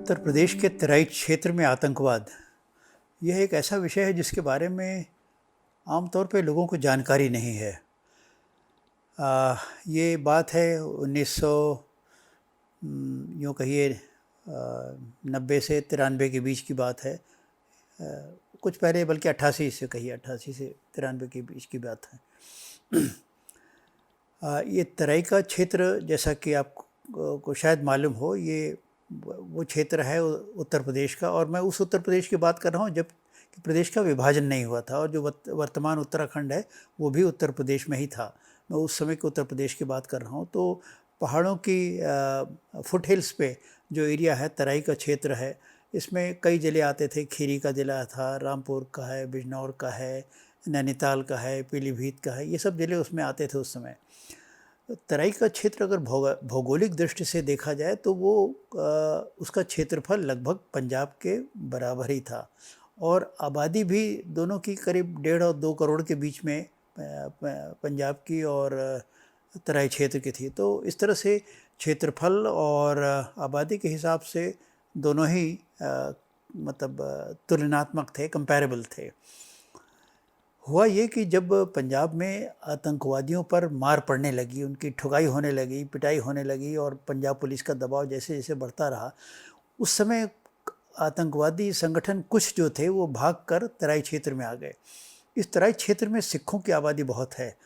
उत्तर प्रदेश के तराई क्षेत्र में आतंकवाद, यह एक ऐसा विषय है जिसके बारे में आमतौर पे लोगों को जानकारी नहीं है। ये बात है 1900 यूँ कहिए 90 से 93 के बीच की बात है। कुछ पहले बल्कि 88 से कहिए 88 से 93 के बीच की बात है। ये तराई का क्षेत्र, जैसा कि आपको शायद मालूम हो, ये वो क्षेत्र है उत्तर प्रदेश का। और मैं उस उत्तर प्रदेश की बात कर रहा हूँ जब कि प्रदेश का विभाजन नहीं हुआ था, और जो वर्तमान उत्तराखंड है वो भी उत्तर प्रदेश में ही था। मैं उस समय के उत्तर प्रदेश की बात कर रहा हूँ। तो पहाड़ों की फुट हिल्स पे जो एरिया है, तराई का क्षेत्र है, इसमें कई ज़िले आते थे। खीरी का ज़िला था, रामपुर का है, बिजनौर का है, नैनीताल का है, पीलीभीत का है, ये सब ज़िले उसमें आते थे उस समय। तराई का क्षेत्र अगर भौगोलिक दृष्टि से देखा जाए तो वो उसका क्षेत्रफल लगभग पंजाब के बराबर ही था, और आबादी भी दोनों की करीब 1.5 और 2 करोड़ के बीच में पंजाब की और तराई क्षेत्र की थी। तो इस तरह से क्षेत्रफल और आबादी के हिसाब से दोनों ही मतलब तुलनात्मक थे, कंपैरेबल थे। हुआ ये कि जब पंजाब में आतंकवादियों पर मार पड़ने लगी, उनकी ठुकाई होने लगी, पिटाई होने लगी, और पंजाब पुलिस का दबाव जैसे जैसे बढ़ता रहा, उस समय आतंकवादी संगठन कुछ जो थे वो भागकर तराई क्षेत्र में आ गए। इस तराई क्षेत्र में सिखों की आबादी बहुत है।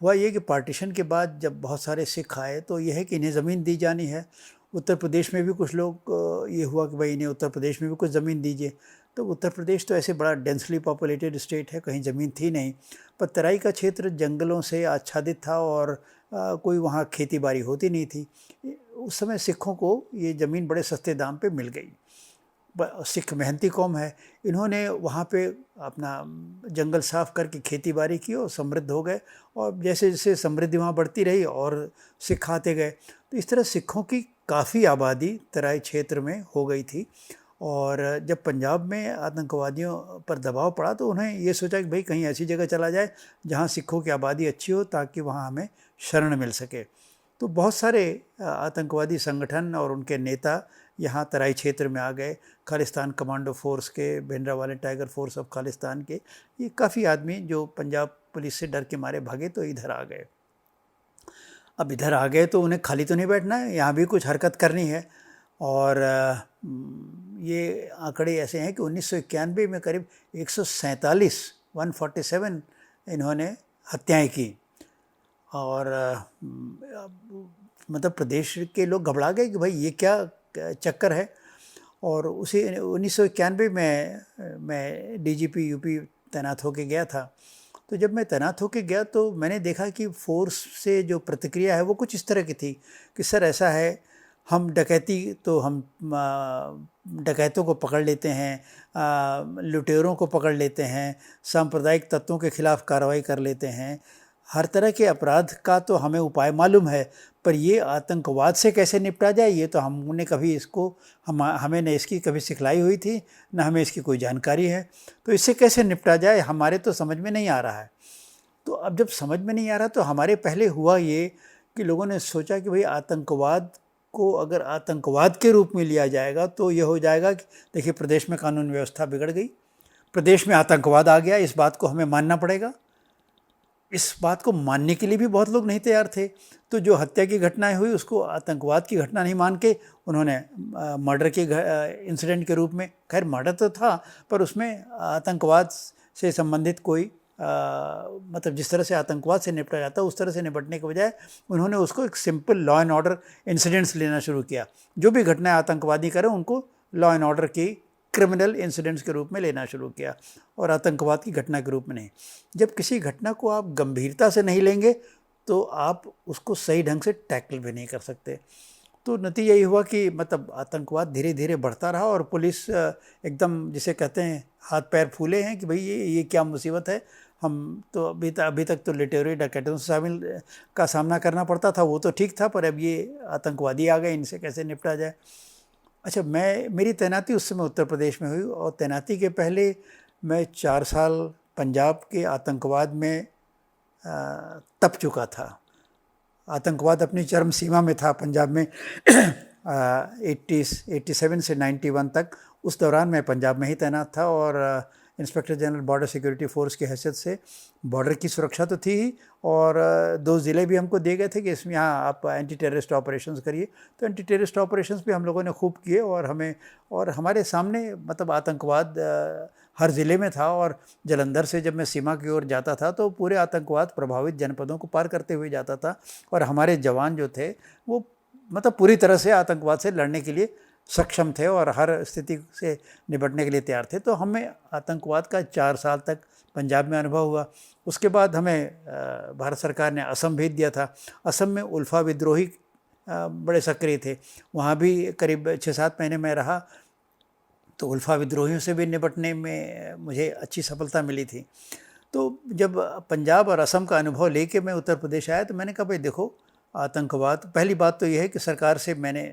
हुआ ये कि पार्टीशन के बाद जब बहुत सारे सिख आए तो यह है कि इन्हें ज़मीन दी जानी है। उत्तर प्रदेश में भी कुछ लोग ये हुआ कि भाई इन्हें उत्तर प्रदेश में भी कुछ ज़मीन दीजिए। तो उत्तर प्रदेश तो ऐसे बड़ा डेंसली पॉपुलेटेड स्टेट है, कहीं ज़मीन थी नहीं, पर तराई का क्षेत्र जंगलों से आच्छादित था और कोई वहाँ खेती बाड़ी होती नहीं थी। उस समय सिखों को ये ज़मीन बड़े सस्ते दाम पे मिल गई। सिख मेहनती कौम है, इन्होंने वहाँ पे अपना जंगल साफ़ करके खेती बाड़ी की और समृद्ध हो गए, और जैसे जैसे समृद्धि वहाँ बढ़ती रही और सिख आते गए। तो इस तरह सिखों की काफ़ी आबादी तराई क्षेत्र में हो गई थी। और जब पंजाब में आतंकवादियों पर दबाव पड़ा तो उन्हें ये सोचा कि भाई कहीं ऐसी जगह चला जाए जहाँ सिखों की आबादी अच्छी हो, ताकि वहाँ हमें शरण मिल सके। तो बहुत सारे आतंकवादी संगठन और उनके नेता यहाँ तराई क्षेत्र में आ गए। खालिस्तान कमांडो फोर्स के, Bhindranwale tiger force of Khalistan के, ये काफ़ी आदमी जो पंजाब पुलिस से डर के मारे भागे तो इधर आ गए। अब इधर आ गए तो उन्हें खाली तो नहीं बैठना है, यहाँ भी कुछ हरकत करनी है। और ये आंकड़े ऐसे हैं कि 1991 में करीब 147 इन्होंने हत्याएं की। और मतलब प्रदेश के लोग घबरा गए कि भाई ये क्या चक्कर है। और उसी 1991 में मैं डीजीपी यूपी तैनात होके गया था। तो जब मैं तैनात होके गया तो मैंने देखा कि फोर्स से जो प्रतिक्रिया है वो कुछ इस तरह की थी कि सर ऐसा है, हम डकैती तो हम डकैतों को पकड़ लेते हैं, लुटेरों को पकड़ लेते हैं, सांप्रदायिक तत्वों के खिलाफ कार्रवाई कर लेते हैं, हर तरह के अपराध का तो हमें उपाय मालूम है, पर ये आतंकवाद से कैसे निपटा जाए ये तो हमने कभी इसको हमें न इसकी कभी सिखलाई हुई थी, न हमें इसकी कोई जानकारी है। तो इससे कैसे निपटा जाए हमारे तो समझ में नहीं आ रहा है। तो अब जब समझ में नहीं आ रहा तो हमारे पहले हुआ ये कि लोगों ने सोचा कि भाई आतंकवाद को अगर आतंकवाद के रूप में लिया जाएगा तो ये हो जाएगा कि देखिए प्रदेश में कानून व्यवस्था बिगड़ गई, प्रदेश में आतंकवाद आ गया, इस बात को हमें मानना पड़ेगा। इस बात को मानने के लिए भी बहुत लोग नहीं तैयार थे। तो जो हत्या की घटनाएं हुई उसको आतंकवाद की घटना नहीं मान के उन्होंने मर्डर के इंसिडेंट के रूप में, खैर मर्डर तो था पर उसमें आतंकवाद से संबंधित कोई मतलब जिस तरह से आतंकवाद से निपटा जाता है उस तरह से निपटने के बजाय उन्होंने उसको एक simple law and order incidents लेना शुरू किया। जो भी घटनाएं आतंकवादी करें उनको लॉ एंड ऑर्डर की क्रिमिनल इंसिडेंट्स के रूप में लेना शुरू किया, और आतंकवाद की घटना के रूप में नहीं। जब किसी घटना को आप गंभीरता से नहीं लेंगे तो आप उसको सही ढंग से टैकल भी नहीं कर सकते। तो नतीजा ये हुआ कि मतलब आतंकवाद धीरे धीरे बढ़ता रहा, और पुलिस एकदम जिसे कहते हैं हाथ पैर फूले हैं कि भाई ये क्या मुसीबत है। हम तो अभी तक तो लिटेररी डकैतों से शामिल का सामना करना पड़ता था, वो तो ठीक था, पर अब ये आतंकवादी आ गए, इनसे कैसे निपटा जाए। अच्छा, मेरी तैनाती उस समय उत्तर प्रदेश में हुई, और तैनाती के पहले मैं 4 साल पंजाब के आतंकवाद में तप चुका था। आतंकवाद अपनी चरम सीमा में था पंजाब में। 87 से 91 तक, उस दौरान मैं पंजाब में ही तैनात था और inspector general border security force की हैसियत से बॉर्डर की सुरक्षा तो थी ही, और 2 ज़िले भी हमको दिए गए थे कि इसमें यहाँ आप एंटी टेररिस्ट ऑपरेशंस करिए। तो एंटी टेररिस्ट ऑपरेशंस भी हम लोगों ने खूब किए, और हमारे सामने मतलब आतंकवाद हर ज़िले में था। और जालंधर से जब मैं सीमा की ओर जाता था तो पूरे आतंकवाद प्रभावित जनपदों को पार करते हुए जाता था, और हमारे जवान जो थे वो मतलब पूरी तरह से आतंकवाद से लड़ने के लिए सक्षम थे और हर स्थिति से निपटने के लिए तैयार थे। तो हमें आतंकवाद का 4 साल तक पंजाब में अनुभव हुआ। उसके बाद हमें भारत सरकार ने असम भेज दिया था। असम में उल्फा विद्रोही बड़े सक्रिय थे, वहाँ भी करीब 6-7 महीने में रहा। तो उल्फा विद्रोहियों से भी निपटने में मुझे अच्छी सफलता मिली थी। तो जब पंजाब और असम का अनुभव लेके मैं उत्तर प्रदेश आया तो मैंने कहा भाई देखो, आतंकवाद, पहली बात तो यह है कि सरकार से मैंने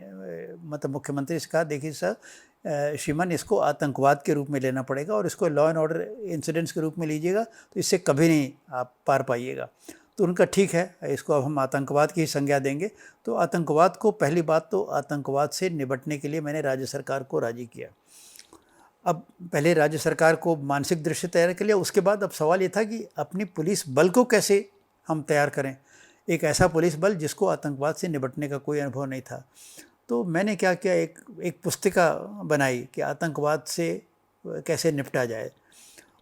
मतलब मुख्यमंत्री से कहा, देखिए सर श्रीमान, इसको आतंकवाद के रूप में लेना पड़ेगा और इसको लॉ एंड ऑर्डर इंसिडेंट्स के रूप में लीजिएगा तो इससे कभी नहीं आप पार पाइएगा। तो उनका ठीक है, इसको अब हम आतंकवाद की ही संज्ञा देंगे। तो आतंकवाद को, पहली बात तो आतंकवाद से निपटने के लिए मैंने राज्य सरकार को राजी किया। अब पहले राज्य सरकार को मानसिक दृश्य तैयार कर लिया, उसके बाद अब सवाल ये था कि अपनी पुलिस बल को कैसे हम तैयार करें, एक ऐसा पुलिस बल जिसको आतंकवाद से निपटने का कोई अनुभव नहीं था। तो मैंने क्या किया, एक पुस्तिका बनाई कि आतंकवाद से कैसे निपटा जाए।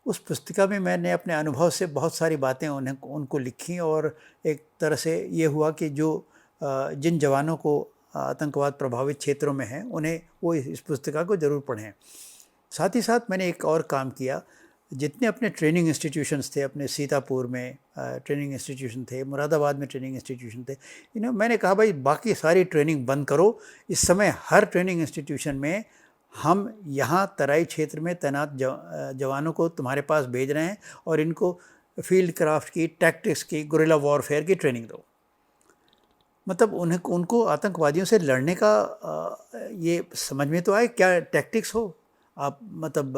उस पुस्तिका में मैंने अपने अनुभव से बहुत सारी बातें उनको लिखी, और एक तरह से ये हुआ कि जिन जवानों को आतंकवाद प्रभावित क्षेत्रों में हैं उन्हें वो इस पुस्तिका को ज़रूर पढ़ें। साथ ही साथ मैंने एक और काम किया, जितने अपने ट्रेनिंग इंस्टीट्यूशंस थे, अपने सीतापुर में ट्रेनिंग इंस्टीट्यूशन थे, मुरादाबाद में ट्रेनिंग इंस्टीट्यूशन थे, मैंने कहा भाई बाकी सारी ट्रेनिंग बंद करो। इस समय हर ट्रेनिंग इंस्टीट्यूशन में हम यहाँ तराई क्षेत्र में तैनात जवानों को तुम्हारे पास भेज रहे हैं और इनको फील्ड क्राफ्ट की, टैक्टिक्स की, गुरिल्ला वॉरफेयर की ट्रेनिंग दो। मतलब उनको आतंकवादियों से लड़ने का ये समझ में तो आए क्या टैक्टिक्स हो। आप मतलब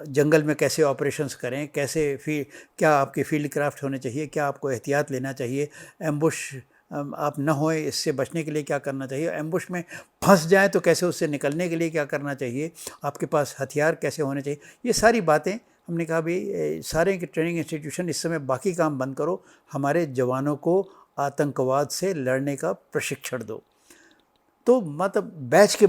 जंगल में कैसे ऑपरेशंस करें, क्या आपके फील्ड क्राफ्ट होने चाहिए, क्या आपको एहतियात लेना चाहिए, एम्बुश आप न होए इससे बचने के लिए क्या करना चाहिए, एम्बुश में फंस जाएं तो कैसे उससे निकलने के लिए क्या करना चाहिए, आपके पास हथियार कैसे होने चाहिए, ये सारी बातें। हमने कहा भाई सारे के ट्रेनिंग इंस्टीट्यूशन इस समय बाकी काम बंद करो, हमारे जवानों को आतंकवाद से लड़ने का प्रशिक्षण दो। तो मतलब बैच के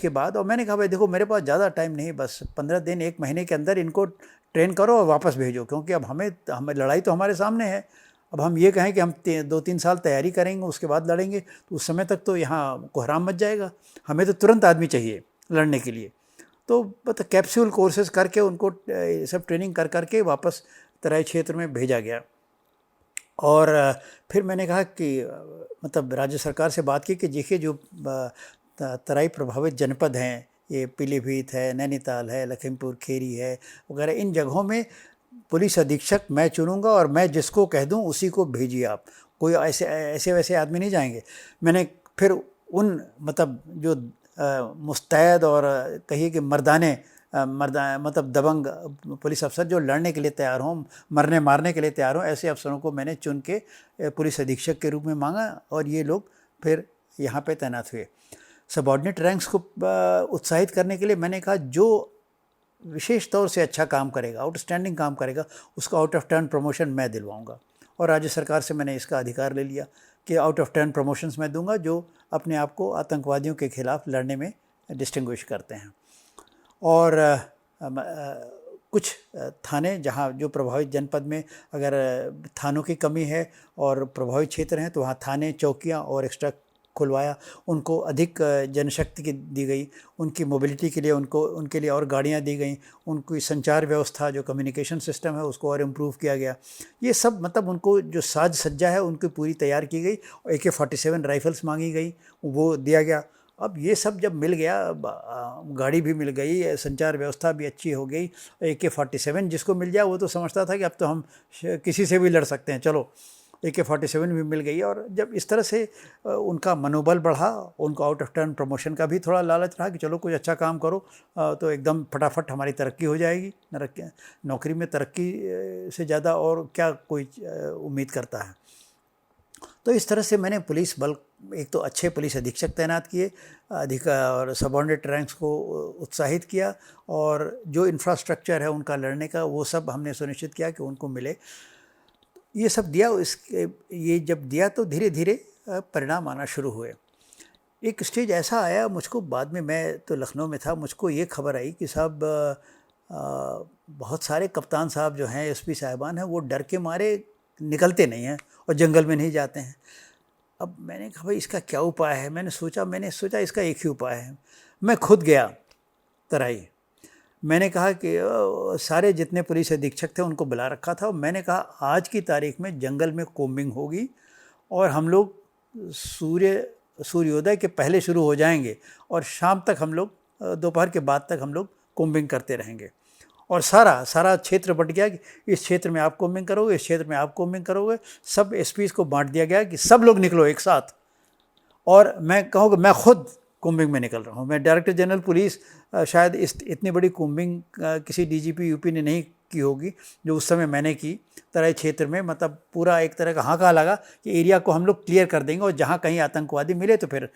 बाद, और मैंने कहा भाई देखो मेरे पास ज़्यादा टाइम नहीं, बस 15 दिन 1 महीने के अंदर इनको ट्रेन करो और वापस भेजो, क्योंकि अब हमें लड़ाई तो हमारे सामने है। अब हम ये कहें कि हम 2-3 साल तैयारी करेंगे उसके बाद लड़ेंगे तो उस समय तक तो यहाँ कोहराम मच जाएगा। हमें तो तुरंत आदमी चाहिए लड़ने के लिए। तो मतलब कैप्सूल कोर्सेज करके उनको सब ट्रेनिंग कर के वापस तराई क्षेत्र में भेजा गया। और फिर मैंने कहा कि मतलब राज्य सरकार से बात की कि देखिए जो तराई प्रभावित जनपद हैं, ये पीलीभीत है, नैनीताल है, लखीमपुर खीरी है वगैरह, इन जगहों में पुलिस अधीक्षक मैं चुनूंगा और मैं जिसको कह दूं उसी को भेजिए आप, कोई ऐसे वैसे आदमी नहीं जाएंगे। मैंने फिर उन मतलब जो मुस्तैद और कहिए कि मतलब दबंग पुलिस अफसर जो लड़ने के लिए तैयार हों, मरने मारने के लिए तैयार हों, ऐसे अफसरों को मैंने चुन के पुलिस अधीक्षक के रूप में मांगा और ये लोग फिर यहाँ पे तैनात हुए। सबऑर्डिनेट रैंक्स को उत्साहित करने के लिए मैंने कहा जो विशेष तौर से अच्छा काम करेगा, आउटस्टैंडिंग काम करेगा, उसको आउट ऑफ टर्न प्रमोशन मैं दिलवाऊंगा। और राज्य सरकार से मैंने इसका अधिकार ले लिया कि आउट ऑफ टर्न प्रमोशंस मैं दूंगा जो अपने आप को आतंकवादियों के खिलाफ लड़ने में डिस्टिंग्विश करते हैं। और कुछ थाने जहाँ जो प्रभावित जनपद में अगर थानों की कमी है और प्रभावित क्षेत्र हैं तो वहाँ थाने, चौकियाँ और एक्स्ट्रा खुलवाया, उनको अधिक जनशक्ति की दी गई, उनकी मोबिलिटी के लिए उनके लिए और गाड़ियाँ दी गई, उनकी संचार व्यवस्था जो कम्युनिकेशन सिस्टम है उसको और इम्प्रूव किया गया। ये सब मतलब उनको जो साज सज्जा है उनकी पूरी तैयार की गई। AK-47 राइफ़ल्स मांगी गई, वो दिया गया। अब ये सब जब मिल गया, गाड़ी भी मिल गई, संचार व्यवस्था भी अच्छी हो गई, AK-47 जिसको मिल जाए वो तो समझता था कि अब तो हम किसी से भी लड़ सकते हैं, चलो AK-47 भी मिल गई। और जब इस तरह से उनका मनोबल बढ़ा, उनको आउट ऑफ टर्न प्रमोशन का भी थोड़ा लालच रहा कि चलो कुछ अच्छा काम करो तो एकदम फटाफट हमारी तरक्की हो जाएगी। नौकरी में तरक्की से ज़्यादा और क्या कोई उम्मीद करता है। तो इस तरह से मैंने पुलिस बल एक तो अच्छे पुलिस अधीक्षक तैनात किए, और सबऑर्डिनेट रैंक्स को उत्साहित किया, और जो इंफ्रास्ट्रक्चर है उनका लड़ने का वो सब हमने सुनिश्चित किया कि उनको मिले। ये सब दिया। इसके ये जब दिया तो धीरे धीरे परिणाम आना शुरू हुए। एक स्टेज ऐसा आया मुझको, बाद में मैं तो लखनऊ में था, मुझको ये खबर आई कि साहब बहुत सारे कप्तान साहब जो हैं, एसपी साहिबान हैं, वो डर के मारे निकलते नहीं हैं और जंगल में नहीं जाते हैं। अब मैंने कहा भाई इसका क्या उपाय है। मैंने सोचा इसका एक ही उपाय है। मैं खुद गया तराई। मैंने कहा कि सारे जितने पुलिस अधीक्षक थे उनको बुला रखा था, और मैंने कहा आज की तारीख में जंगल में कोम्बिंग होगी और हम लोग सूर्योदय के पहले शुरू हो जाएंगे और शाम तक हम लोग, दोपहर के बाद तक हम लोग कोम्बिंग करते रहेंगे। और सारा क्षेत्र बट गया कि इस क्षेत्र में आप कोम्बिंग करोगे, इस क्षेत्र में आप कोम्बिंग करोगे। सब एसपीज को बांट दिया गया कि सब लोग निकलो एक साथ। और मैं कहूँगा मैं खुद कोम्बिंग में निकल रहा हूँ। मैं डायरेक्टर जनरल पुलिस, शायद इतनी बड़ी कोम्बिंग किसी डीजीपी यूपी ने नहीं की होगी जो उस समय मैंने की तराई क्षेत्र में। मतलब पूरा एक तरह का हाका लगा कि एरिया को हम लोग क्लियर कर देंगे, और जहाँ कहीं आतंकवादी मिले तो फिर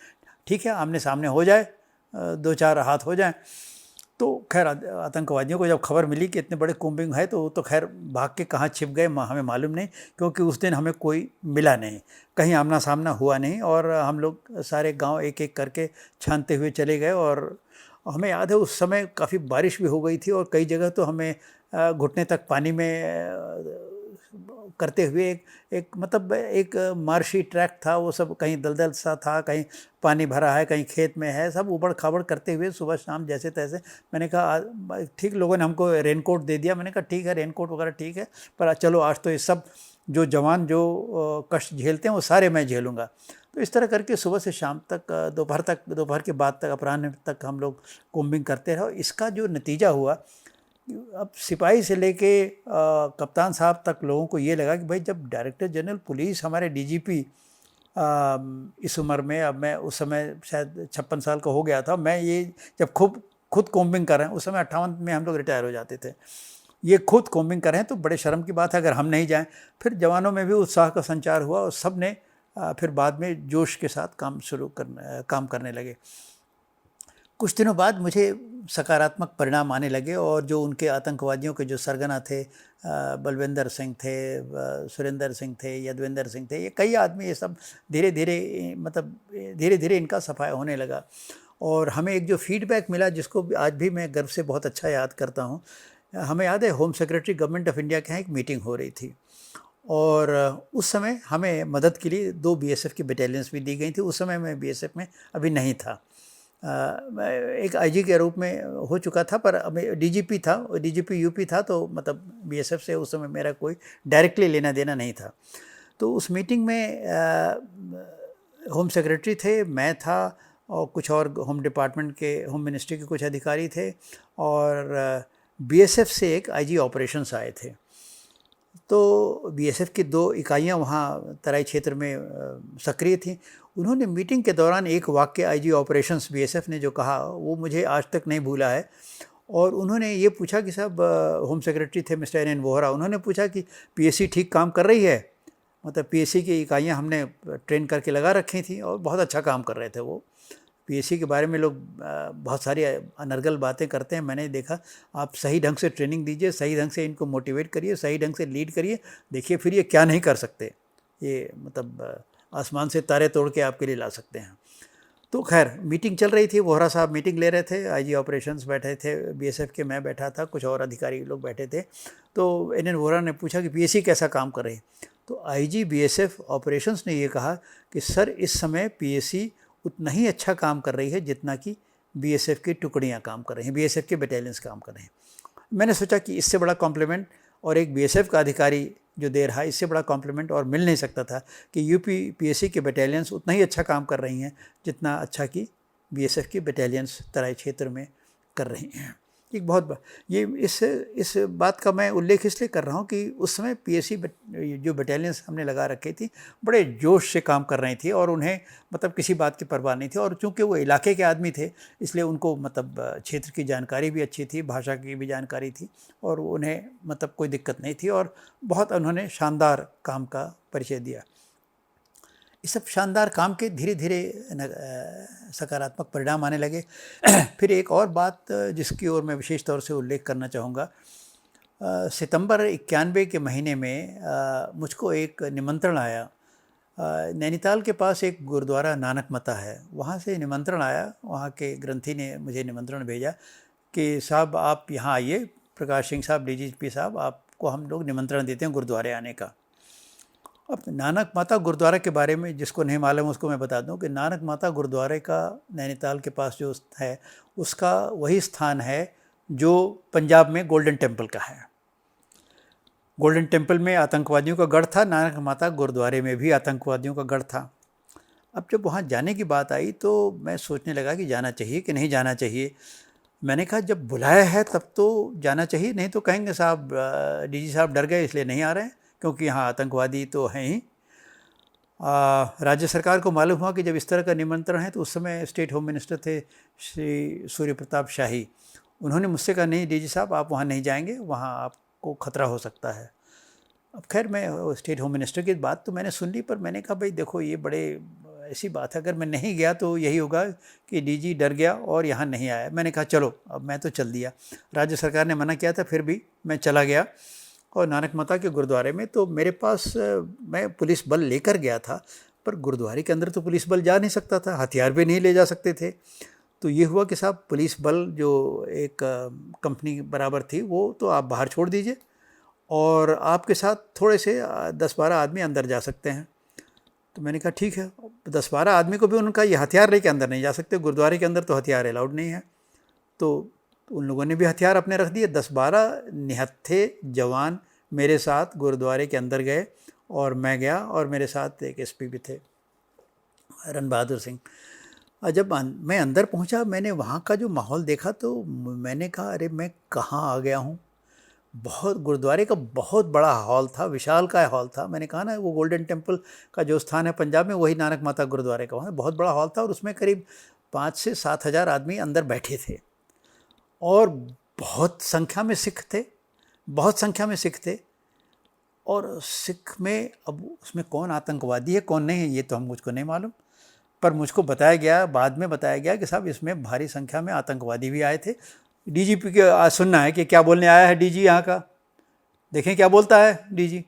ठीक है, आमने सामने हो जाए, 2-4 हाथ हो जाएं। तो खैर आतंकवादियों को जब खबर मिली कि इतने बड़े कोम्बिंग है तो खैर भाग के कहाँ छिप गए हमें मालूम नहीं, क्योंकि उस दिन हमें कोई मिला नहीं, कहीं आमना सामना हुआ नहीं। और हम लोग सारे गांव एक एक करके छानते हुए चले गए। और हमें याद है उस समय काफ़ी बारिश भी हो गई थी, और कई जगह तो हमें घुटने तक पानी में करते हुए एक मतलब एक मार्शी ट्रैक था, वो सब कहीं दलदल सा था, कहीं पानी भरा है, कहीं खेत में है, सब ऊबड़ खाबड़ करते हुए सुबह शाम जैसे तैसे। मैंने कहा ठीक, लोगों ने हमको रेनकोट दे दिया। मैंने कहा ठीक है, रेनकोट वगैरह ठीक है, पर चलो आज तो ये सब जो जवान जो कष्ट झेलते हैं वो सारे मैं झेलूँगा। तो इस तरह करके सुबह से शाम तक, दोपहर के बाद तक, अपराह्न तक हम लोग कोम्बिंग करते रहे। इसका जो नतीजा हुआ, अब सिपाही से लेके कप्तान साहब तक लोगों को ये लगा कि भाई जब डायरेक्टर जनरल पुलिस, हमारे डीजीपी इस उम्र में, अब मैं उस समय शायद 56 साल का हो गया था, मैं ये जब खुद कोम्बिंग कर रहे हैं, उस समय 58 में हम लोग रिटायर हो जाते थे, ये खुद कोम्बिंग कर रहे हैं तो बड़े शर्म की बात है अगर हम नहीं जाएं। फिर जवानों में भी उत्साह का संचार हुआ और सब ने फिर बाद में जोश के साथ काम करने लगे। कुछ दिनों बाद मुझे सकारात्मक परिणाम आने लगे, और जो उनके आतंकवादियों के जो सरगना थे, बलविंदर सिंह थे, सुरेंद्र सिंह थे, यदविंदर सिंह थे, ये कई आदमी, ये सब धीरे धीरे इनका सफाया होने लगा। और हमें एक जो फीडबैक मिला, जिसको आज भी मैं गर्व से बहुत अच्छा याद करता हूँ, हमें याद है home secretary government of India के यहाँ एक मीटिंग हो रही थी, और उस समय हमें मदद के लिए 2 बीएसएफ की बटालियंस भी दी गई थी। उस समय मैं बीएसएफ में अभी नहीं था, एक आईजी के रूप में हो चुका था, पर डीजीपी था, डीजीपी यूपी था, तो मतलब बीएसएफ से उस समय मेरा कोई डायरेक्टली लेना देना नहीं था। तो उस मीटिंग में होम सेक्रेटरी थे, मैं था, और कुछ और होम डिपार्टमेंट के, होम मिनिस्ट्री के कुछ अधिकारी थे, और बीएसएफ से एक आईजी ऑपरेशंस आए थे। तो बीएसएफ की 2 इकाइयाँ वहाँ तराई क्षेत्र में सक्रिय थीं। उन्होंने मीटिंग के दौरान एक वाक्य आईजी ऑपरेशंस बीएसएफ ने जो कहा, वो मुझे आज तक नहीं भूला है। और उन्होंने ये पूछा कि साहब, होम सेक्रेटरी थे मिस्टर एन वोहरा, उन्होंने पूछा कि पीएसी ठीक काम कर रही है? मतलब पीएसी की इकाइयाँ हमने ट्रेन करके लगा रखी थी और बहुत अच्छा काम कर रहे थे वो। पीएसी के बारे में लोग बहुत सारी अनर्गल बातें करते हैं, मैंने देखा। आप सही ढंग से ट्रेनिंग दीजिए, सही ढंग से इनको मोटिवेट करिए, सही ढंग से लीड करिए, देखिए फिर ये क्या नहीं कर सकते, ये मतलब आसमान से तारे तोड़ के आपके लिए ला सकते हैं। तो खैर मीटिंग चल रही थी, वोहरा साहब मीटिंग ले रहे थे, आईजी ऑपरेशंस बैठे थे बीएसएफ के, मैं बैठा था, कुछ और अधिकारी लोग बैठे थे। तो एनएन वोहरा ने पूछा कि पीएसी कैसा काम कर रही है? तो आईजी बीएसएफ ऑपरेशंस ने ये कहा कि सर, इस समय पीएसी उतना ही अच्छा काम कर रही है जितना कि बीएसएफ की टुकड़ियाँ काम कर रही हैं, बीएसएफ के बटालियंस काम कर रहे हैं। मैंने सोचा कि इससे बड़ा कॉम्प्लीमेंट, और एक बीएसएफ का अधिकारी जो दे रहा है, इससे बड़ा कॉम्प्लीमेंट और मिल नहीं सकता था कि यूपी पीएसी के बटालियंस उतना ही अच्छा काम कर रही हैं जितना अच्छा कि बीएसएफ की बटालियंस तराई क्षेत्र में कर रही हैं। एक बहुत ये इस बात का मैं उल्लेख इसलिए कर रहा हूँ कि उस समय पीएसी जो बटालियंस हमने लगा रखी थी, बड़े जोश से काम कर रही थी, और उन्हें मतलब किसी बात की परवाह नहीं थी। और चूँकि वो इलाके के आदमी थे, इसलिए उनको मतलब क्षेत्र की जानकारी भी अच्छी थी, भाषा की भी जानकारी थी, और उन्हें मतलब कोई दिक्कत नहीं थी, और बहुत उन्होंने शानदार काम का परिचय दिया। ये सब शानदार काम के धीरे धीरे सकारात्मक परिणाम आने लगे। फिर एक और बात जिसकी ओर मैं विशेष तौर से उल्लेख करना चाहूँगा, सितंबर 91 के महीने में मुझको एक निमंत्रण आया। नैनीताल के पास एक गुरुद्वारा नानक मता है, वहाँ से निमंत्रण आया। वहाँ के ग्रंथी ने मुझे निमंत्रण भेजा कि साहब आप यहाँ आइए, प्रकाश सिंह साहब डीजीपी साहब, आपको हम लोग निमंत्रण देते हैं गुरुद्वारे आने का। अब नानक माता गुरुद्वारा के बारे में जिसको नहीं मालूम उसको मैं बता दूं कि नानक माता गुरुद्वारे का नैनीताल के पास जो है उसका वही स्थान है जो पंजाब में गोल्डन टेम्पल का है। गोल्डन टेम्पल में आतंकवादियों का गढ़ था, नानक माता गुरुद्वारे में भी आतंकवादियों का गढ़ था। अब जब वहाँ जाने की बात आई तो मैं सोचने लगा कि जाना चाहिए कि नहीं जाना चाहिए। मैंने कहा जब बुलाया है तब तो जाना चाहिए, नहीं तो कहेंगे साहब डीजी साहब डर गए इसलिए नहीं आ रहे हैं, क्योंकि यहाँ आतंकवादी तो हैं ही। राज्य सरकार को मालूम हुआ कि जब इस तरह का निमंत्रण है, तो उस समय स्टेट होम मिनिस्टर थे श्री सूर्य प्रताप शाही। उन्होंने मुझसे कहा नहीं डीजी साहब आप वहाँ नहीं जाएंगे, वहाँ आपको खतरा हो सकता है। अब खैर मैं स्टेट होम मिनिस्टर की बात तो मैंने सुन ली, पर मैंने कहा भाई देखो ये बड़े ऐसी बात है, अगर मैं नहीं गया तो यही होगा कि डीजी डर गया और यहाँ नहीं आया। मैंने कहा चलो, अब मैं तो चल दिया। राज्य सरकार ने मना किया था, फिर भी मैं चला गया और नानक माता के गुरुद्वारे में तो मेरे पास मैं पुलिस बल लेकर गया था, पर गुरुद्वारे के अंदर तो पुलिस बल जा नहीं सकता था, हथियार भी नहीं ले जा सकते थे। तो ये हुआ कि साहब पुलिस बल जो एक कंपनी बराबर थी वो तो आप बाहर छोड़ दीजिए और आपके साथ थोड़े से 10-12 आदमी अंदर जा सकते हैं। तो मैंने कहा ठीक है। 10-12 आदमी को भी उनका ये हथियार लेके अंदर नहीं जा सकते, गुरुद्वारे के अंदर तो हथियार अलाउड नहीं है। तो उन लोगों ने भी हथियार अपने रख दिए। 10-12 निहत्थे जवान मेरे साथ गुरुद्वारे के अंदर गए और मैं गया और मेरे साथ एक एसपी भी थे, रन बहादुर सिंह। और जब मैं अंदर पहुंचा, मैंने वहाँ का जो माहौल देखा तो मैंने कहा अरे मैं कहाँ आ गया हूँ। बहुत गुरुद्वारे का बहुत बड़ा हॉल था, विशाल का हॉल था। मैंने कहा ना वो गोल्डन टेम्पल का जो स्थान है पंजाब में, वही नानक माता गुरुद्वारे का, वहाँ बहुत बड़ा हॉल था और उसमें करीब 5 से 7 हज़ार आदमी अंदर बैठे थे और बहुत संख्या में सिख थे, बहुत संख्या में सिख थे। और सिख में अब उसमें कौन आतंकवादी है कौन नहीं है ये तो हम मुझको नहीं मालूम, पर मुझको बताया गया, बाद में बताया गया कि साहब इसमें भारी संख्या में आतंकवादी भी आए थे। डीजीपी के आज सुनना है कि क्या बोलने आया है डीजी यहाँ का, देखें क्या बोलता है डीजी।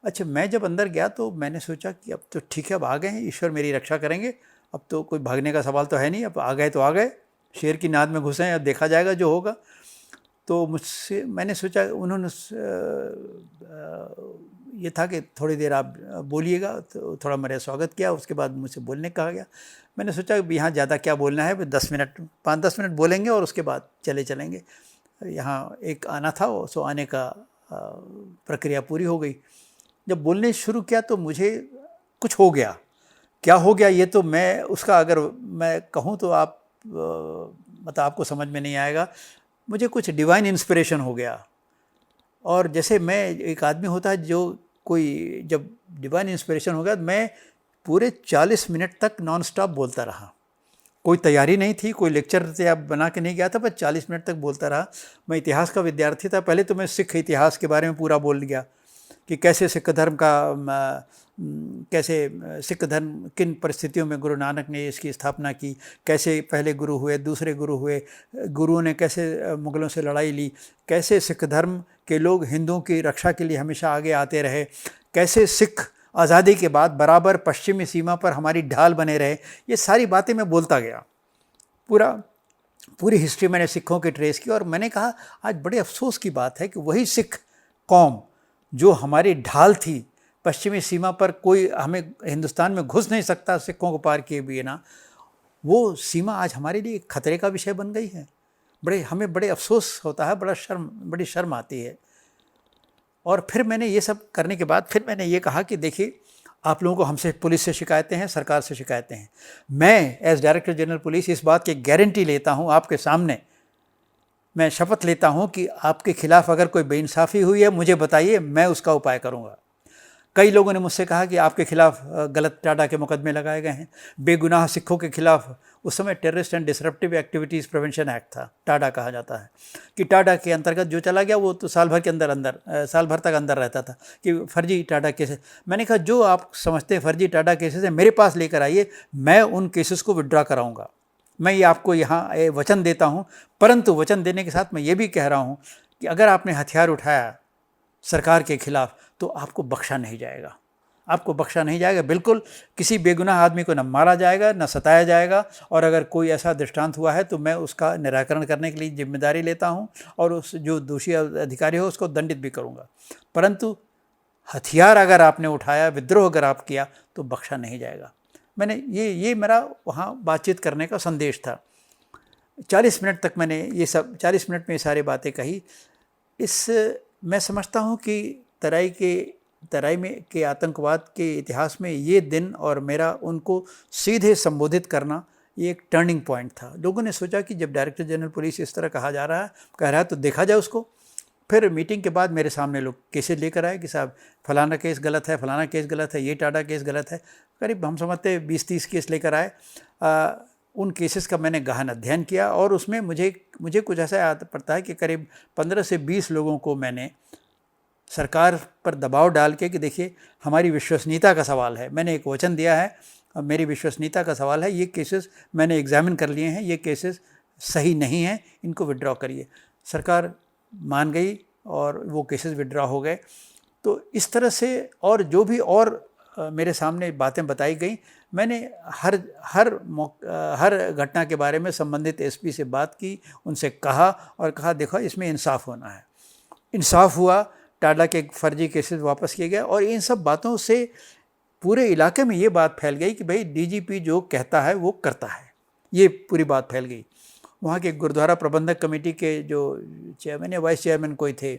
अच्छा, मैं जब अंदर गया तो मैंने सोचा कि अब तो ठीक है, अब आ गए हैं, ईश्वर मेरी रक्षा करेंगे, अब तो कोई भागने का सवाल तो है नहीं, अब आ गए तो आ गए, शेर की नाद में घुसे हैं, अब देखा जाएगा जो होगा। तो मुझसे मैंने सोचा, उन्होंने ये था कि थोड़ी देर आप बोलिएगा, तो थोड़ा मेरा स्वागत किया, उसके बाद मुझसे बोलने कहा गया। मैंने सोचा यहाँ ज़्यादा क्या बोलना है, 10 मिनट 5-10 मिनट बोलेंगे और उसके बाद चलेंगे। यहाँ एक आना था, सो आने का प्रक्रिया पूरी हो गई। जब बोलने शुरू किया तो मुझे कुछ हो गया, क्या हो गया ये तो मैं उसका अगर मैं कहूँ तो आप मतलब आपको समझ में नहीं आएगा। मुझे कुछ डिवाइन इंस्पिरेशन हो गया। और जैसे मैं एक आदमी होता है जो कोई जब डिवाइन इंस्पिरेशन हो गया, मैं पूरे 40 मिनट तक नॉन स्टॉप बोलता रहा। कोई तैयारी नहीं थी, कोई लेक्चर बना के नहीं गया था, पर 40 मिनट तक बोलता रहा। मैं इतिहास का विद्यार्थी था, पहले तो मैं सिख इतिहास के बारे में पूरा बोल गया कि कैसे सिख धर्म का कैसे सिख धर्म किन परिस्थितियों में गुरु नानक ने इसकी स्थापना की, कैसे पहले गुरु हुए, दूसरे गुरु हुए, गुरुओं ने कैसे मुग़लों से लड़ाई ली, कैसे सिख धर्म के लोग हिंदुओं की रक्षा के लिए हमेशा आगे आते रहे, कैसे सिख आज़ादी के बाद बराबर पश्चिमी सीमा पर हमारी ढाल बने रहे। ये सारी बातें मैं बोलता गया, पूरी हिस्ट्री मैंने सिखों की ट्रेस की। और मैंने कहा आज बड़े अफसोस की बात है कि वही सिख कौम जो हमारी ढाल थी पश्चिमी सीमा पर, कोई हमें हिंदुस्तान में घुस नहीं सकता सिखों को पार किए बिना, वो सीमा आज हमारे लिए खतरे का विषय बन गई है। हमें बड़े अफसोस होता है, बड़ी शर्म आती है। और फिर मैंने ये सब करने के बाद फिर मैंने ये कहा कि देखिए, आप लोगों को हमसे पुलिस से शिकायतें हैं, सरकार से शिकायतें हैं। मैं एज डायरेक्टर जनरल पुलिस इस बात की गारंटी लेता हूँ, आपके सामने मैं शपथ लेता हूँ कि आपके खिलाफ अगर कोई बेइंसाफ़ी हुई है मुझे बताइए, मैं उसका उपाय करूँगा। कई लोगों ने मुझसे कहा कि आपके खिलाफ गलत टाडा के मुकदमे लगाए गए हैं। बेगुनाह सिखों के खिलाफ, उस समय terrorist and disruptive activities prevention act था, टाडा कहा जाता है, कि टाडा के अंतर्गत जो चला गया वो तो साल भर के साल भर तक अंदर रहता था, कि फर्जी टाडा केसेस। मैंने कहा जो आप समझते हैं फर्जी टाडा केसेस है मेरे पास लेकर आइए, मैं उन केसेस को विड्रॉ कराऊंगा। मैं ये आपको यहाँ वचन देता हूँ, परंतु वचन देने के साथ मैं ये भी कह रहा हूँ कि अगर आपने हथियार उठाया सरकार के खिलाफ तो आपको बख्शा नहीं जाएगा, आपको बख्शा नहीं जाएगा। बिल्कुल किसी बेगुनाह आदमी को न मारा जाएगा न सताया जाएगा, और अगर कोई ऐसा दृष्टांत हुआ है तो मैं उसका निराकरण करने के लिए जिम्मेदारी लेता हूं और उस जो दोषी अधिकारी हो उसको दंडित भी करूंगा। परंतु हथियार अगर आपने उठाया, विद्रोह अगर आप किया तो बख्शा नहीं जाएगा। मैंने ये मेरा वहाँ बातचीत करने का संदेश था। 40 मिनट तक मैंने ये सब 40 मिनट में ये सारी बातें कही। मैं समझता हूँ कि तराई में के आतंकवाद के इतिहास में ये दिन और मेरा उनको सीधे संबोधित करना ये एक टर्निंग पॉइंट था। लोगों ने सोचा कि जब डायरेक्टर जनरल पुलिस इस तरह कह रहा है तो देखा जाए उसको। फिर मीटिंग के बाद मेरे सामने लोग केसेस लेकर आए कि साहब फलाना केस गलत है, फलाना केस गलत है, ये टाडा केस गलत है। करीब हम समझते 20-30 केस लेकर आए। उन केसेस का मैंने गहन अध्ययन किया और उसमें मुझे कुछ ऐसा याद पड़ता है कि करीब 15 से 20 लोगों को मैंने सरकार पर दबाव डाल के कि देखिए हमारी विश्वसनीयता का सवाल है, मैंने एक वचन दिया है, अब मेरी विश्वसनीयता का सवाल है, ये केसेस मैंने एग्जामिन कर लिए हैं, ये केसेस सही नहीं हैं, इनको विड्रॉ करिए। सरकार मान गई और वो केसेस विड्रॉ हो गए। तो इस तरह से और जो भी और मेरे सामने बातें बताई गई, मैंने हर घटना के बारे में संबंधित एसपी से बात की, उनसे कहा और कहा देखो इसमें इंसाफ होना है। इंसाफ हुआ, टाडा के फर्जी केसेस वापस किए गए और इन सब बातों से पूरे इलाके में ये बात फैल गई कि भाई डीजीपी जो कहता है वो करता है। ये पूरी बात फैल गई। वहाँ के गुरुद्वारा प्रबंधक कमेटी के जो चेयरमैन या वाइस चेयरमैन कोई थे,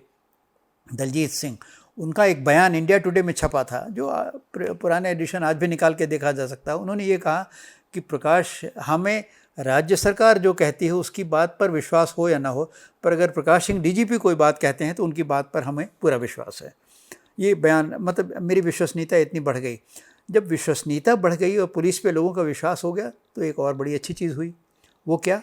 दलजीत सिंह, उनका एक बयान इंडिया टुडे में छपा था, जो पुराने एडिशन आज भी निकाल के देखा जा सकता है। उन्होंने ये कहा कि प्रकाश, हमें राज्य सरकार जो कहती है उसकी बात पर विश्वास हो या ना हो, पर अगर प्रकाश सिंह डीजीपी कोई बात कहते हैं तो उनकी बात पर हमें पूरा विश्वास है। ये बयान मतलब मेरी विश्वसनीयता इतनी बढ़ गई। जब विश्वसनीयता बढ़ गई और पुलिस पे लोगों का विश्वास हो गया तो एक और बड़ी अच्छी चीज़ हुई। वो क्या?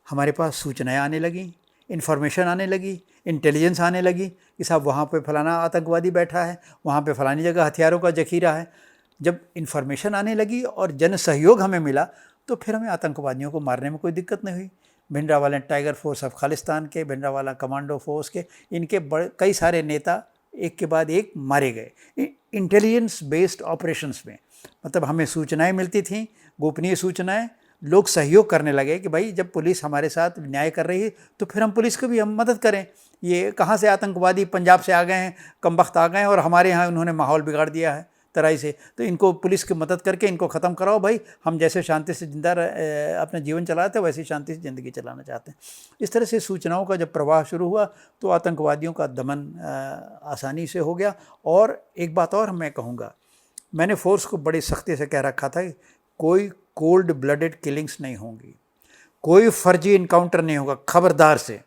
हमारे पास सूचनाएं आने लगी, इन्फॉर्मेशन आने लगी, इंटेलिजेंस आने लगी कि साहब वहाँ पे फलाना आतंकवादी बैठा है, वहाँ पे फलानी जगह हथियारों का जखीरा है। जब इन्फॉर्मेशन आने लगी और जन सहयोग हमें मिला तो फिर हमें आतंकवादियों को मारने में कोई दिक्कत नहीं हुई। Bhindranwale tiger force of Khalistan के, भिंडरावाला कमांडो फोर्स के, इनके कई सारे नेता एक के बाद एक मारे गए इंटेलिजेंस बेस्ड ऑपरेशंस में। मतलब हमें सूचनाएं मिलती थीं, गोपनीय सूचनाएं, लोग सहयोग करने लगे कि भाई जब पुलिस हमारे साथ न्याय कर रही है तो फिर हम पुलिस को भी हम मदद करें। ये कहाँ से आतंकवादी पंजाब से आ गए हैं, कमबख्त आ गए हैं और हमारे यहाँ उन्होंने माहौल बिगाड़ दिया है तराई से, तो इनको पुलिस की मदद करके इनको ख़त्म कराओ भाई। हम जैसे शांति से अपना जीवन चलाते हैं वैसे शांति से ज़िंदगी चलाना चाहते हैं। इस तरह से सूचनाओं का जब प्रवाह शुरू हुआ तो आतंकवादियों का दमन आसानी से हो गया। और एक बात और मैं कहूँगा, मैंने फोर्स को बड़ी सख्ती से कह रखा था कि कोई कोल्ड ब्लडेड किलिंग्स नहीं होंगी, कोई फर्जी इनकाउंटर नहीं होगा, खबरदार से।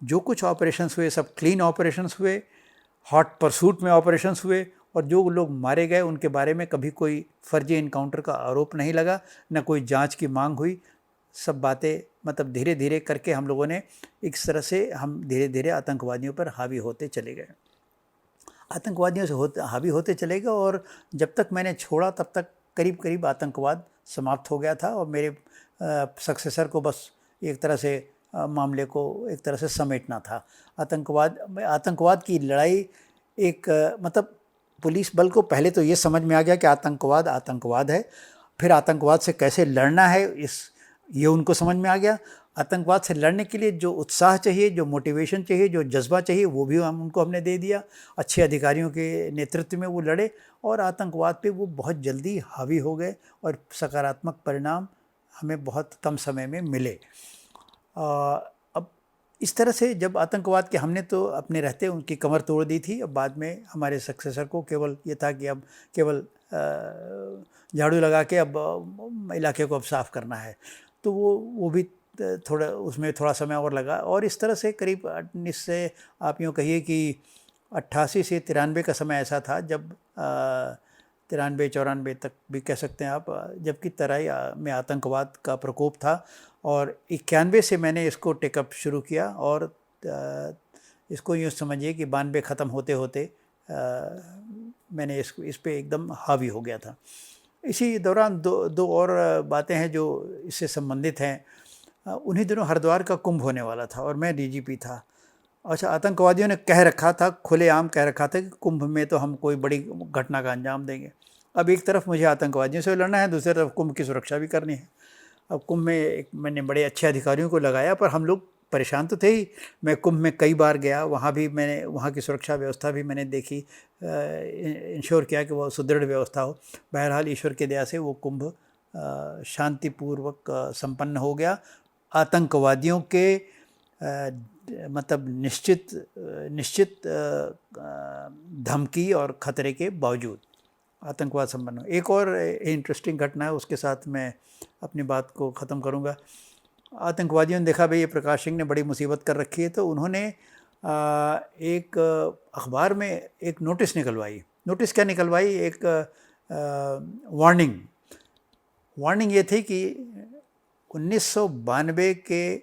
जो कुछ ऑपरेशंस हुए सब क्लीन ऑपरेशंस हुए, हॉट परसूट में ऑपरेशंस हुए, और जो लोग मारे गए उनके बारे में कभी कोई फर्जी इनकाउंटर का आरोप नहीं लगा, न कोई जांच की मांग हुई। सब बातें मतलब धीरे धीरे करके हम लोगों ने इस तरह से हम धीरे धीरे आतंकवादियों पर हावी होते चले गए, आतंकवादियों से हावी होते चले गए। और जब तक मैंने छोड़ा तब तक करीब करीब आतंकवाद समाप्त हो गया था और मेरे सक्सेसर को बस एक तरह से मामले को एक तरह से समेटना था। आतंकवाद की लड़ाई एक मतलब पुलिस बल को पहले तो ये समझ में आ गया कि आतंकवाद है, फिर आतंकवाद से कैसे लड़ना है ये उनको समझ में आ गया। आतंकवाद से लड़ने के लिए जो उत्साह चाहिए, जो मोटिवेशन चाहिए, जो जज्बा चाहिए, वो भी हमने दे दिया। अच्छे अधिकारियों के नेतृत्व में वो लड़े और आतंकवाद पे वो बहुत जल्दी हावी हो गए और सकारात्मक परिणाम हमें बहुत कम समय में मिले। अब इस तरह से जब आतंकवाद के हमने तो अपने रहते उनकी कमर तोड़ दी थी। अब बाद में हमारे सक्सेसर को केवल ये था कि अब केवल झाड़ू लगा के अब इलाके को अब साफ़ करना है, तो वो भी उसमें थोड़ा समय और लगा। और इस तरह से करीब 19 से आप यूँ कहिए कि 88 से 93 का समय ऐसा था जब 93-94 तक भी कह सकते हैं आप, जबकि तराई में आतंकवाद का प्रकोप था। और 91 से मैंने इसको टेकअप शुरू किया और इसको यूँ समझिए कि 92 ख़त्म होते होते मैंने इस पे एकदम हावी हो गया था। इसी दौरान दो और बातें हैं जो इससे संबंधित हैं। उन्हीं दिनों हरिद्वार का कुंभ होने वाला था और मैं डीजीपी था। अच्छा, आतंकवादियों ने कह रखा था, खुलेआम कह रखा था कि कुंभ में तो हम कोई बड़ी घटना का अंजाम देंगे। अब एक तरफ मुझे आतंकवादियों से लड़ना है, दूसरी तरफ कुंभ की सुरक्षा भी करनी है। अब कुंभ में मैंने बड़े अच्छे अधिकारियों को लगाया, पर हम लोग परेशान तो थे ही। मैं कुंभ में कई बार गया, वहाँ भी मैंने वहाँ की सुरक्षा व्यवस्था भी मैंने देखी, इंश्योर किया कि वो सुदृढ़ व्यवस्था हो। बहरहाल ईश्वर की दया से वो कुंभ शांतिपूर्वक संपन्न हो गया, आतंकवादियों के मतलब निश्चित धमकी और ख़तरे के बावजूद आतंकवाद संपन्न हो। एक और इंटरेस्टिंग घटना है, उसके साथ मैं अपनी बात को ख़त्म करूँगा। आतंकवादियों ने देखा भाई ये प्रकाश सिंह ने बड़ी मुसीबत कर रखी है, तो उन्होंने एक अखबार में एक नोटिस निकलवाई। नोटिस क्या निकलवाई, एक वार्निंग ये थी कि 1992 के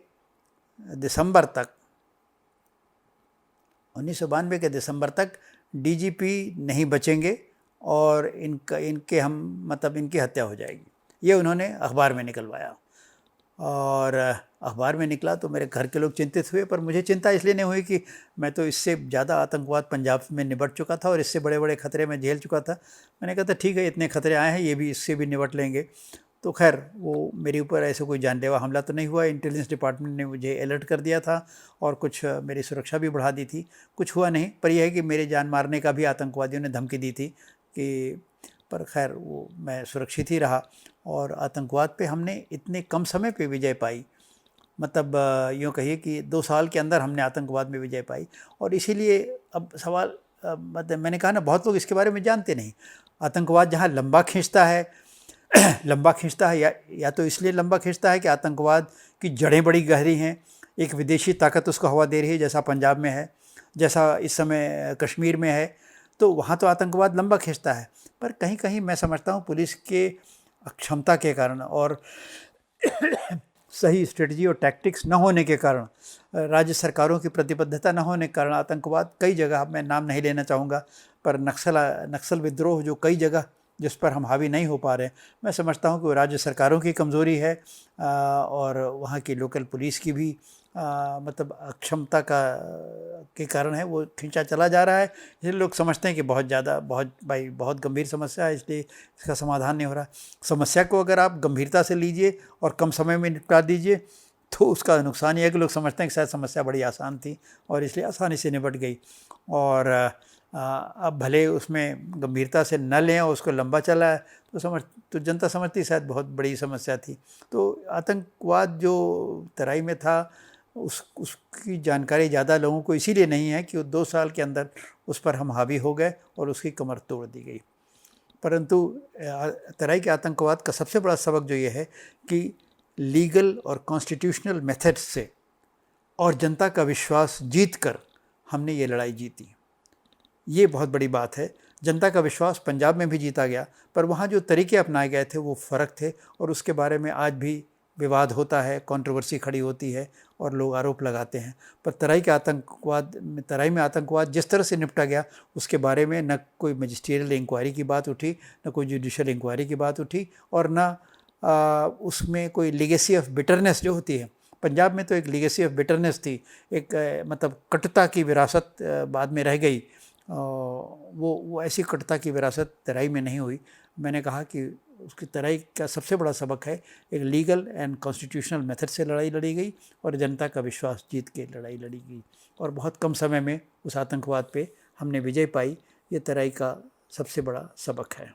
दिसंबर तक डीजीपी नहीं बचेंगे और इनकी हत्या हो जाएगी। ये उन्होंने अखबार में निकलवाया और अखबार में निकला तो मेरे घर के लोग चिंतित हुए, पर मुझे चिंता इसलिए नहीं हुई कि मैं तो इससे ज़्यादा आतंकवाद पंजाब में निपट चुका था और इससे बड़े बड़े ख़तरे मैं झेल चुका था। मैंने कहा था ठीक है, इतने ख़तरे आए हैं, ये भी इससे भी निपट लेंगे। तो खैर वो मेरे ऊपर ऐसे कोई जानलेवा हमला तो नहीं हुआ। इंटेलिजेंस डिपार्टमेंट ने मुझे अलर्ट कर दिया था और कुछ मेरी सुरक्षा भी बढ़ा दी थी, कुछ हुआ नहीं। पर यह है कि मेरे जान मारने का भी आतंकवादियों ने धमकी दी थी कि, पर खैर वो मैं सुरक्षित ही रहा और आतंकवाद पे हमने इतने कम समय पे विजय पाई। मतलब यूँ कहिए कि 2 साल के अंदर हमने आतंकवाद में विजय पाई। और इसीलिए अब सवाल मतलब मैंने कहा ना, बहुत लोग इसके बारे में जानते नहीं। आतंकवाद जहाँ लंबा खींचता है या तो इसलिए लंबा खींचता है कि आतंकवाद की जड़ें बड़ी गहरी हैं, एक विदेशी ताकत उसको हवा दे रही है, जैसा पंजाब में है, जैसा इस समय कश्मीर में है, तो वहाँ तो आतंकवाद लंबा खींचता है। पर कहीं कहीं मैं समझता हूँ पुलिस के अक्षमता के कारण और सही स्ट्रेटजी और टैक्टिक्स न होने के कारण, राज्य सरकारों की प्रतिबद्धता न होने के कारण आतंकवाद कई जगह, मैं नाम नहीं लेना चाहूँगा, पर नक्सल विद्रोह जो कई जगह जिस पर हम हावी नहीं हो पा रहे, मैं समझता हूँ कि वो राज्य सरकारों की कमज़ोरी है और वहाँ की लोकल पुलिस की भी मतलब अक्षमता के कारण है। वो खींचा चला जा रहा है, इसलिए लोग समझते हैं कि बहुत गंभीर समस्या है, इसलिए इसका समाधान नहीं हो रहा। समस्या को अगर आप गंभीरता से लीजिए और कम समय में निपटा दीजिए तो उसका नुकसान ये है कि लोग समझते हैं कि शायद समस्या बड़ी आसान थी और इसलिए आसानी से निपट गई। और अब भले उसमें गंभीरता से न लें और उसको लंबा चला है तो जनता समझती शायद बहुत बड़ी समस्या थी। तो आतंकवाद जो तराई में था उसकी जानकारी ज़्यादा लोगों को इसीलिए नहीं है कि वो 2 साल के अंदर उस पर हम हावी हो गए और उसकी कमर तोड़ दी गई। परंतु तराई के आतंकवाद का सबसे बड़ा सबक जो ये है कि लीगल और कॉन्स्टिट्यूशनल मेथड्स से और जनता का विश्वास जीतकर हमने ये लड़ाई जीती। ये बहुत बड़ी बात है। जनता का विश्वास पंजाब में भी जीता गया, पर वहाँ जो तरीके अपनाए गए थे वो फ़र्क थे और उसके बारे में आज भी विवाद होता है, कंट्रोवर्सी खड़ी होती है और लोग आरोप लगाते हैं। पर तराई में आतंकवाद जिस तरह से निपटा गया उसके बारे में न कोई मजिस्ट्रियल इंक्वायरी की बात उठी, न कोई जुडिशल इंक्वायरी की बात उठी और न उसमें कोई लीगेसी ऑफ बिटरनेस जो होती है। पंजाब में तो एक लीगेसी ऑफ बिटरनेस थी, एक मतलब कटुता की विरासत बाद में रह गई। वो ऐसी कटुता की विरासत तराई में नहीं हुई। मैंने कहा कि उसकी तराई का सबसे बड़ा सबक है एक लीगल एंड कॉन्स्टिट्यूशनल मेथड से लड़ाई लड़ी गई और जनता का विश्वास जीत के लड़ाई लड़ी गई और बहुत कम समय में उस आतंकवाद पे हमने विजय पाई। ये तराई का सबसे बड़ा सबक है।